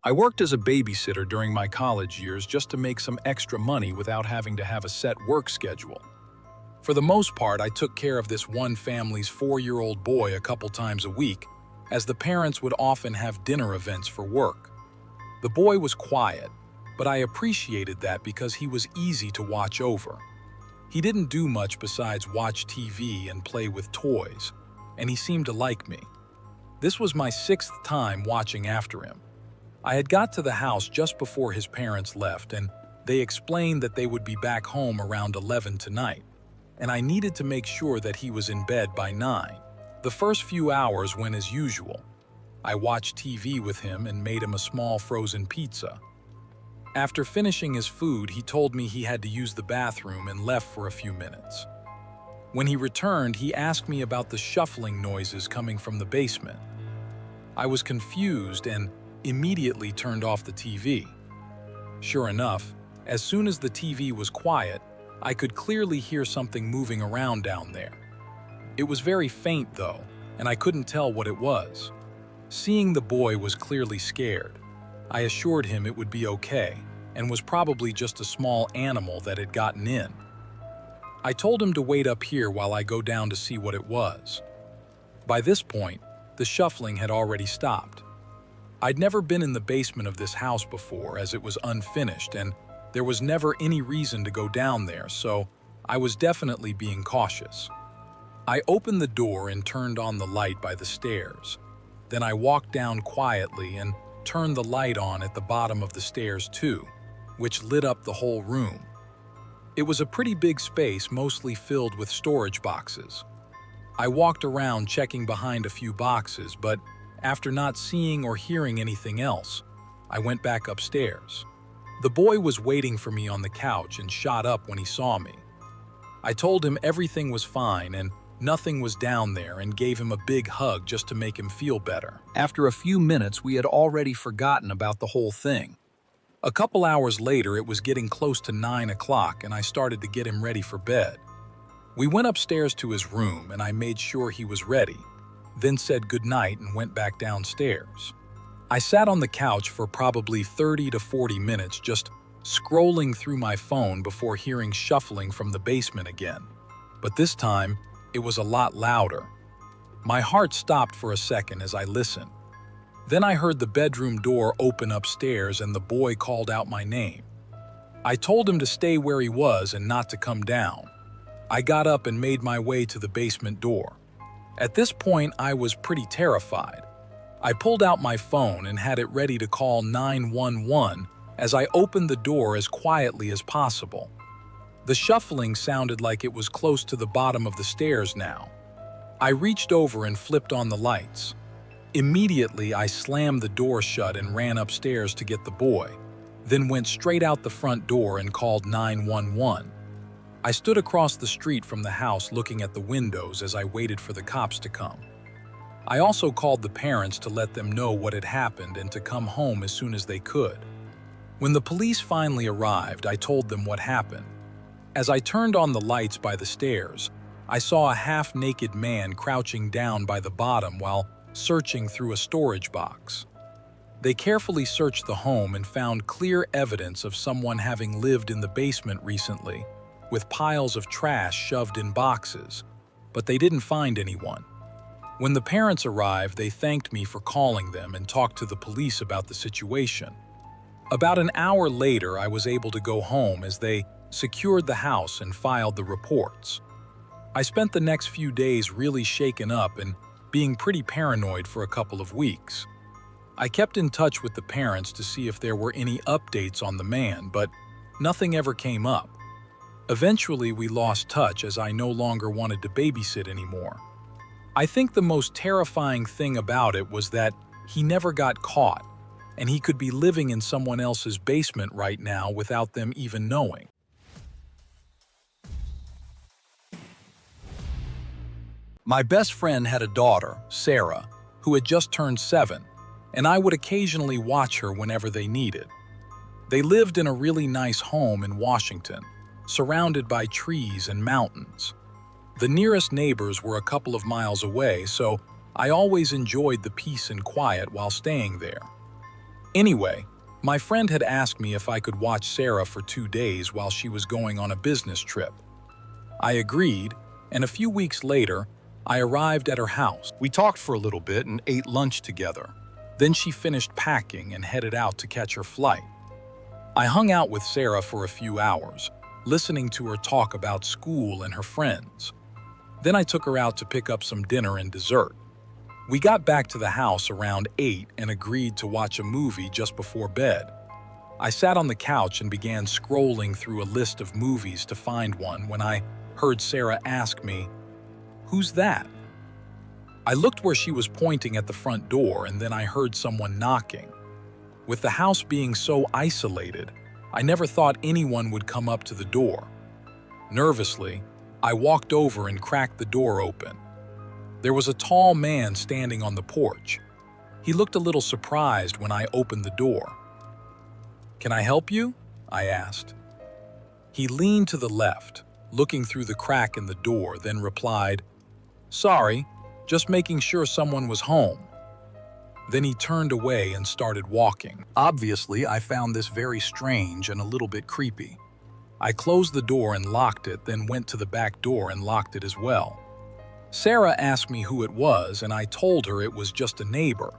I worked as a babysitter during my college years just to make some extra money without having to have a set work schedule. For the most part, I took care of this one family's 4-year-old boy a couple times a week, as the parents would often have dinner events for work. The boy was quiet, but I appreciated that because he was easy to watch over. He didn't do much besides watch TV and play with toys, and he seemed to like me. This was my 6th time watching after him. I had got to the house just before his parents left, and they explained that they would be back home around 11 tonight, and I needed to make sure that he was in bed by 9. The first few hours went as usual. I watched TV with him and made him a small frozen pizza. After finishing his food, he told me he had to use the bathroom and left for a few minutes. When he returned, he asked me about the shuffling noises coming from the basement. I was confused and immediately turned off the TV. Sure enough, as soon as the TV was quiet, I could clearly hear something moving around down there. It was very faint though, and I couldn't tell what it was. Seeing the boy was clearly scared. I assured him it would be okay, and was probably just a small animal that had gotten in. I told him to wait up here while I go down to see what it was. By this point, the shuffling had already stopped. I'd never been in the basement of this house before, as it was unfinished, and there was never any reason to go down there, so I was definitely being cautious. I opened the door and turned on the light by the stairs. Then I walked down quietly and turned the light on at the bottom of the stairs too, which lit up the whole room. It was a pretty big space, mostly filled with storage boxes. I walked around checking behind a few boxes, but after not seeing or hearing anything else, I went back upstairs. The boy was waiting for me on the couch and shot up when he saw me. I told him everything was fine and nothing was down there and gave him a big hug just to make him feel better. After a few minutes, we had already forgotten about the whole thing. A couple hours later, it was getting close to 9 o'clock and I started to get him ready for bed. We went upstairs to his room and I made sure he was ready, then said goodnight and went back downstairs. I sat on the couch for probably 30 to 40 minutes just scrolling through my phone before hearing shuffling from the basement again. But this time, it was a lot louder. My heart stopped for a second as I listened. Then I heard the bedroom door open upstairs and the boy called out my name. I told him to stay where he was and not to come down. I got up and made my way to the basement door. At this point, I was pretty terrified. I pulled out my phone and had it ready to call 911 as I opened the door as quietly as possible. The shuffling sounded like it was close to the bottom of the stairs now. I reached over and flipped on the lights. Immediately, I slammed the door shut and ran upstairs to get the boy, then went straight out the front door and called 911. I stood across the street from the house looking at the windows as I waited for the cops to come. I also called the parents to let them know what had happened and to come home as soon as they could. When the police finally arrived, I told them what happened. As I turned on the lights by the stairs, I saw a half-naked man crouching down by the bottom while searching through a storage box. They carefully searched the home and found clear evidence of someone having lived in the basement recently, with piles of trash shoved in boxes, but they didn't find anyone. When the parents arrived, they thanked me for calling them and talked to the police about the situation. About an hour later, I was able to go home as they secured the house and filed the reports. I spent the next few days really shaken up and being pretty paranoid for a couple of weeks. I kept in touch with the parents to see if there were any updates on the man, but nothing ever came up. Eventually, we lost touch as I no longer wanted to babysit anymore. I think the most terrifying thing about it was that he never got caught, and he could be living in someone else's basement right now without them even knowing. My best friend had a daughter, Sarah, who had just turned 7, and I would occasionally watch her whenever they needed. They lived in a really nice home in Washington, surrounded by trees and mountains. The nearest neighbors were a couple of miles away, so I always enjoyed the peace and quiet while staying there. Anyway, my friend had asked me if I could watch Sarah for 2 days while she was going on a business trip. I agreed, and a few weeks later, I arrived at her house. We talked for a little bit and ate lunch together. Then she finished packing and headed out to catch her flight. I hung out with Sarah for a few hours, listening to her talk about school and her friends. Then I took her out to pick up some dinner and dessert. We got back to the house around 8 and agreed to watch a movie just before bed. I sat on the couch and began scrolling through a list of movies to find one when I heard Sarah ask me, "Who's that?" I looked where she was pointing at the front door, and then I heard someone knocking. With the house being so isolated, I never thought anyone would come up to the door. Nervously, I walked over and cracked the door open. There was a tall man standing on the porch. He looked a little surprised when I opened the door. "Can I help you?" I asked. He leaned to the left, looking through the crack in the door, then replied, "Sorry, just making sure someone was home." Then he turned away and started walking. Obviously, I found this very strange and a little bit creepy. I closed the door and locked it, then went to the back door and locked it as well. Sarah asked me who it was, and I told her it was just a neighbor.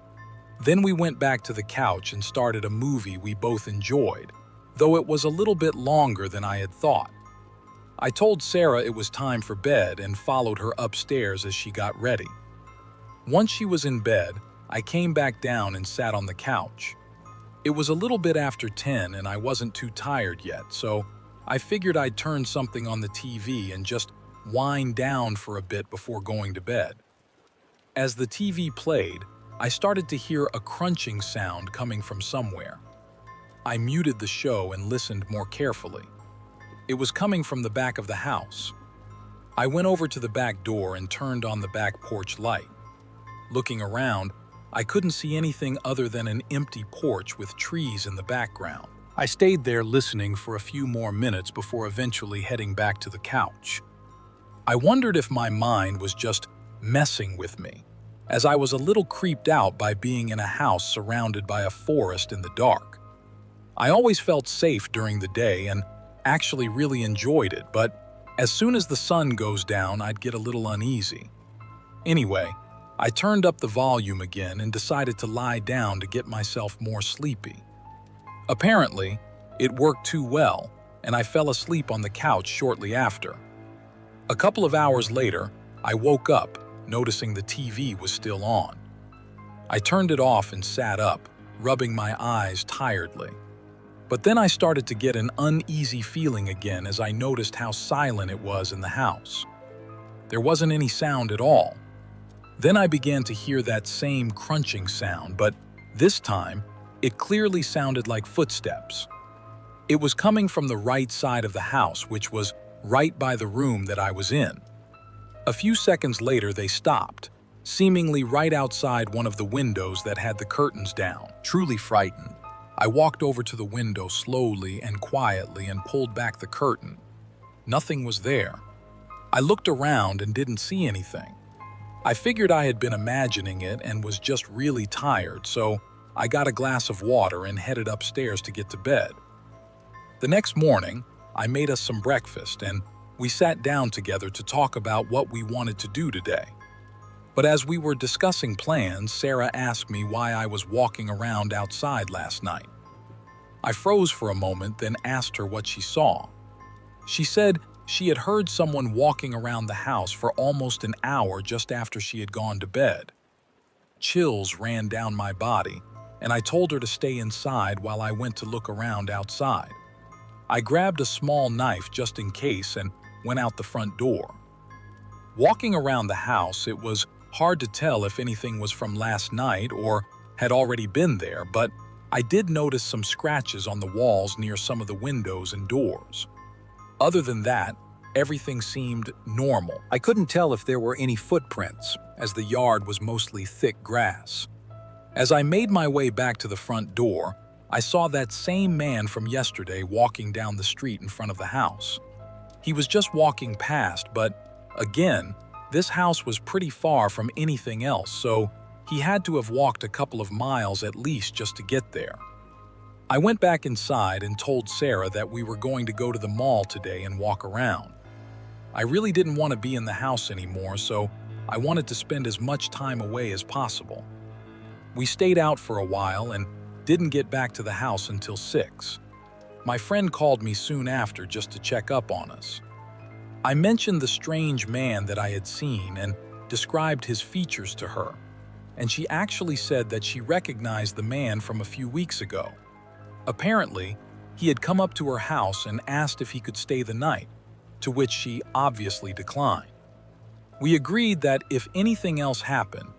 Then we went back to the couch and started a movie we both enjoyed, though it was a little bit longer than I had thought. I told Sarah it was time for bed and followed her upstairs as she got ready. Once she was in bed, I came back down and sat on the couch. It was a little bit after 10 and I wasn't too tired yet, so I figured I'd turn something on the TV and just wind down for a bit before going to bed. As the TV played, I started to hear a crunching sound coming from somewhere. I muted the show and listened more carefully. It was coming from the back of the house. I went over to the back door and turned on the back porch light. Looking around, I couldn't see anything other than an empty porch with trees in the background. I stayed there listening for a few more minutes before eventually heading back to the couch. I wondered if my mind was just messing with me, as I was a little creeped out by being in a house surrounded by a forest in the dark. I always felt safe during the day and actually really enjoyed it, but as soon as the sun goes down, I'd get a little uneasy. Anyway, I turned up the volume again and decided to lie down to get myself more sleepy. Apparently, it worked too well, and I fell asleep on the couch shortly after. A couple of hours later, I woke up, noticing the TV was still on. I turned it off and sat up, rubbing my eyes tiredly. But then I started to get an uneasy feeling again as I noticed how silent it was in the house. There wasn't any sound at all. Then I began to hear that same crunching sound, but this time, it clearly sounded like footsteps. It was coming from the right side of the house, which was right by the room that I was in. A few seconds later, they stopped, seemingly right outside one of the windows that had the curtains down. Truly frightened, I walked over to the window slowly and quietly and pulled back the curtain. Nothing was there. I looked around and didn't see anything. I figured I had been imagining it and was just really tired, so I got a glass of water and headed upstairs to get to bed. The next morning, I made us some breakfast and we sat down together to talk about what we wanted to do today. But as we were discussing plans, Sarah asked me why I was walking around outside last night. I froze for a moment, then asked her what she saw. She said she had heard someone walking around the house for almost an hour just after she had gone to bed. Chills ran down my body, and I told her to stay inside while I went to look around outside. I grabbed a small knife just in case and went out the front door. Walking around the house, it was hard to tell if anything was from last night or had already been there, but I did notice some scratches on the walls near some of the windows and doors. Other than that, everything seemed normal. I couldn't tell if there were any footprints, as the yard was mostly thick grass. As I made my way back to the front door, I saw that same man from yesterday walking down the street in front of the house. He was just walking past, but again, this house was pretty far from anything else, so He had to have walked a couple of miles at least just to get there. I went back inside and told Sarah that we were going to go to the mall today and walk around. I really didn't want to be in the house anymore, so I wanted to spend as much time away as possible. We stayed out for a while and didn't get back to the house until 6. My friend called me soon after just to check up on us. I mentioned the strange man that I had seen and described his features to her, and she actually said that she recognized the man from a few weeks ago. Apparently, he had come up to her house and asked if he could stay the night, to which she obviously declined. We agreed that if anything else happened,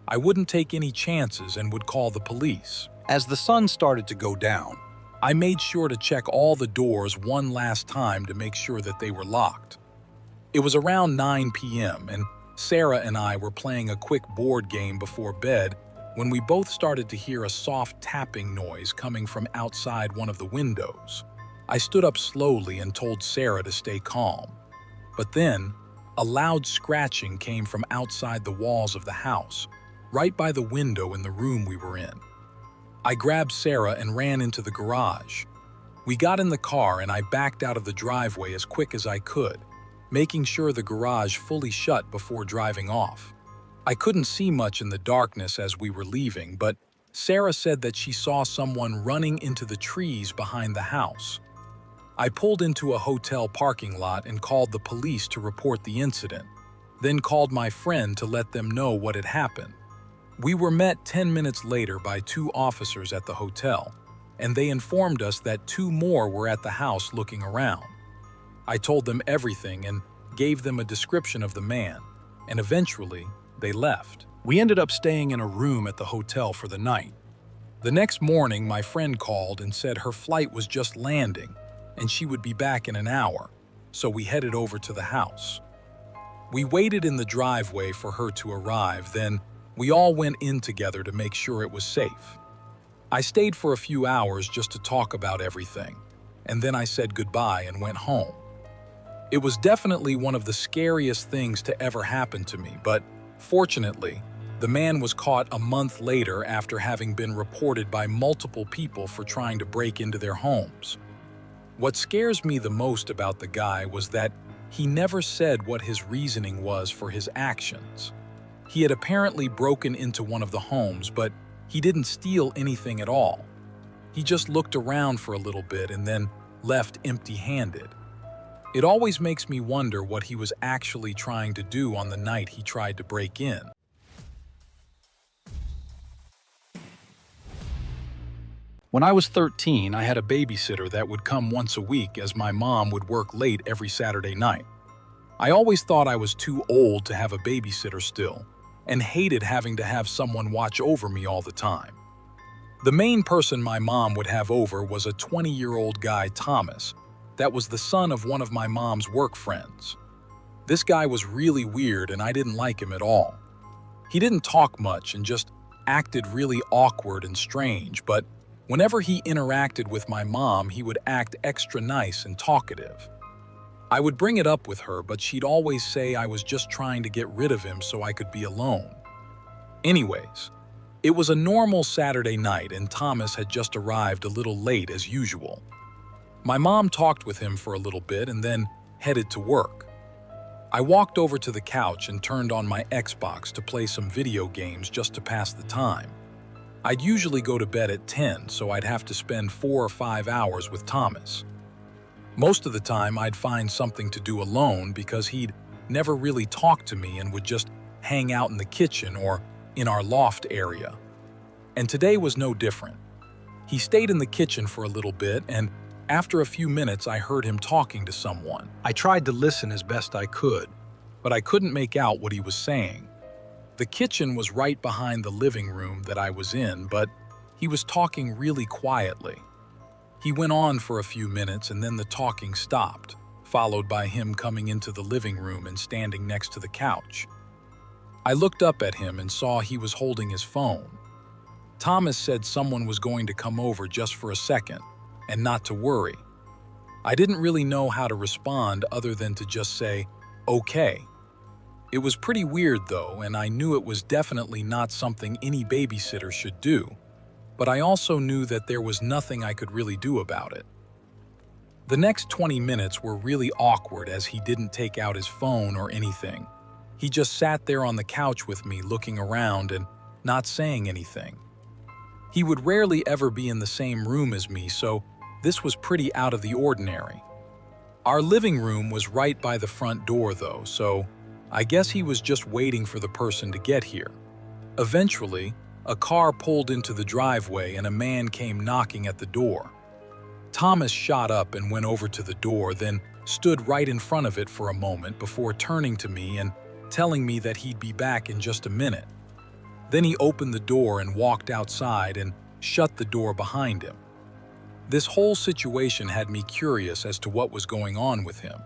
I wouldn't take any chances and would call the police. As the sun started to go down, I made sure to check all the doors one last time to make sure that they were locked. It was around 9 p.m. and Sarah and I were playing a quick board game before bed when we both started to hear a soft tapping noise coming from outside one of the windows. I stood up slowly and told Sarah to stay calm. But then, a loud scratching came from outside the walls of the house, right by the window in the room we were in. I grabbed Sarah and ran into the garage. We got in the car and I backed out of the driveway as quick as I could, making sure the garage fully shut before driving off. I couldn't see much in the darkness as we were leaving, but Sarah said that she saw someone running into the trees behind the house. I pulled into a hotel parking lot and called the police to report the incident, then called my friend to let them know what had happened. We were met 10 minutes later by 2 officers at the hotel, and they informed us that 2 more were at the house looking around. I told them everything and gave them a description of the man, and eventually, they left. We ended up staying in a room at the hotel for the night. The next morning, my friend called and said her flight was just landing and she would be back in an hour, so we headed over to the house. We waited in the driveway for her to arrive, then we all went in together to make sure it was safe. I stayed for a few hours just to talk about everything, and then I said goodbye and went home. It was definitely one of the scariest things to ever happen to me, but fortunately, the man was caught a month later after having been reported by multiple people for trying to break into their homes. What scares me the most about the guy was that he never said what his reasoning was for his actions. He had apparently broken into one of the homes, but he didn't steal anything at all. He just looked around for a little bit and then left empty-handed. It always makes me wonder what he was actually trying to do on the night he tried to break in. When I was 13, I had a babysitter that would come once a week as my mom would work late every Saturday night. I always thought I was too old to have a babysitter still, and hated having to have someone watch over me all the time. The main person my mom would have over was a 20-year-old guy, Thomas, that was the son of one of my mom's work friends. This guy was really weird and I didn't like him at all. He didn't talk much and just acted really awkward and strange, but whenever he interacted with my mom, he would act extra nice and talkative. I would bring it up with her, but she'd always say I was just trying to get rid of him so I could be alone. Anyways, it was a normal Saturday night and Thomas had just arrived a little late as usual. My mom talked with him for a little bit and then headed to work. I walked over to the couch and turned on my Xbox to play some video games just to pass the time. I'd usually go to bed at 10, so I'd have to spend 4 or 5 hours with Thomas. Most of the time, I'd find something to do alone because he'd never really talk to me and would just hang out in the kitchen or in our loft area. And today was no different. He stayed in the kitchen for a little bit, and after a few minutes, I heard him talking to someone. I tried to listen as best I could, but I couldn't make out what he was saying. The kitchen was right behind the living room that I was in, but he was talking really quietly. He went on for a few minutes and then the talking stopped, followed by him coming into the living room and standing next to the couch. I looked up at him and saw he was holding his phone. Thomas said someone was going to come over just for a second, and not to worry. I didn't really know how to respond other than to just say, okay. It was pretty weird though, and I knew it was definitely not something any babysitter should do, but I also knew that there was nothing I could really do about it. The next 20 minutes were really awkward as he didn't take out his phone or anything. He just sat there on the couch with me looking around and not saying anything. He would rarely ever be in the same room as me, so this was pretty out of the ordinary. Our living room was right by the front door though, so I guess he was just waiting for the person to get here. Eventually, a car pulled into the driveway and a man came knocking at the door. Thomas shot up and went over to the door, then stood right in front of it for a moment before turning to me and telling me that he'd be back in just a minute. Then he opened the door and walked outside and shut the door behind him. This whole situation had me curious as to what was going on with him.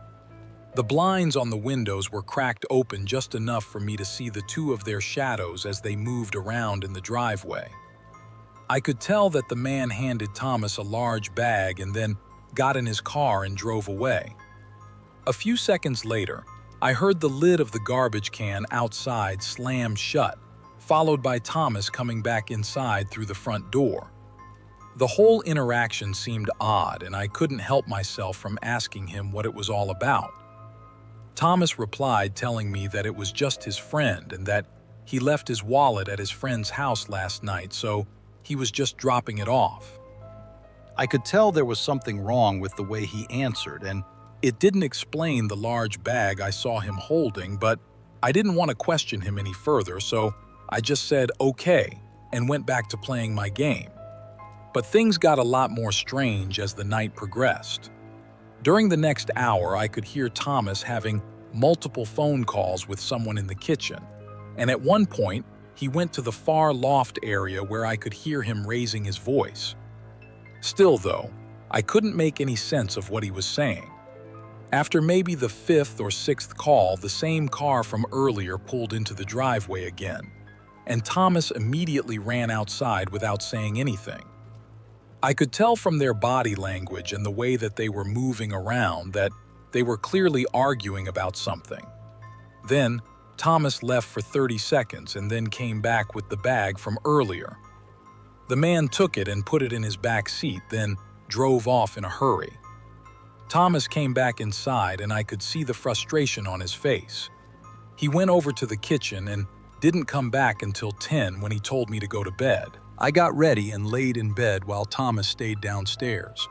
The blinds on the windows were cracked open just enough for me to see the two of their shadows as they moved around in the driveway. I could tell that the man handed Thomas a large bag and then got in his car and drove away. A few seconds later, I heard the lid of the garbage can outside slam shut, followed by Thomas coming back inside through the front door. The whole interaction seemed odd, and I couldn't help myself from asking him what it was all about. Thomas replied, telling me that it was just his friend and that he left his wallet at his friend's house last night, so he was just dropping it off. I could tell there was something wrong with the way he answered, and It didn't explain the large bag I saw him holding, but I didn't want to question him any further, so I just said okay and went back to playing my game. But things got a lot more strange as the night progressed. During the next hour, I could hear Thomas having multiple phone calls with someone in the kitchen, and at one point, he went to the far loft area where I could hear him raising his voice. Still though, I couldn't make any sense of what he was saying. After maybe the fifth or sixth call, the same car from earlier pulled into the driveway again, and Thomas immediately ran outside without saying anything. I could tell from their body language and the way that they were moving around that they were clearly arguing about something. Then, Thomas left for 30 seconds and then came back with the bag from earlier. The man took it and put it in his back seat, then drove off in a hurry. Thomas came back inside and I could see the frustration on his face. He went over to the kitchen and didn't come back until 10 when he told me to go to bed. I got ready and laid in bed while Thomas stayed downstairs.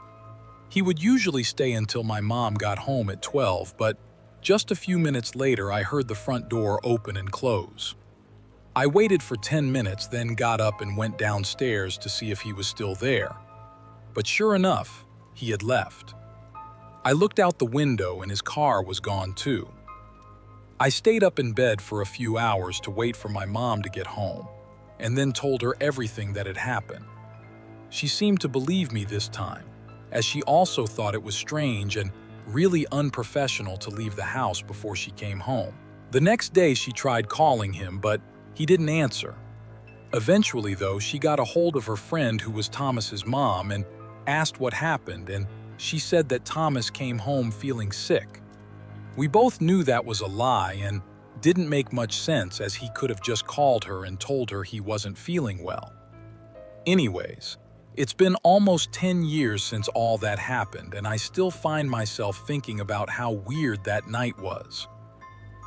He would usually stay until my mom got home at 12, but just a few minutes later I heard the front door open and close. I waited for 10 minutes, then got up and went downstairs to see if he was still there. But sure enough, he had left. I looked out the window and his car was gone too. I stayed up in bed for a few hours to wait for my mom to get home, and then told her everything that had happened. She seemed to believe me this time, as she also thought it was strange and really unprofessional to leave the house before she came home. The next day she tried calling him, but he didn't answer. Eventually though, she got a hold of her friend who was Thomas's mom and asked what happened, and she said that Thomas came home feeling sick. We both knew that was a lie and didn't make much sense, as he could have just called her and told her he wasn't feeling well. Anyways, it's been almost 10 years since all that happened, and I still find myself thinking about how weird that night was.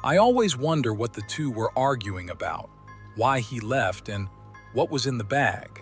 I always wonder what the two were arguing about, why he left, and what was in the bag.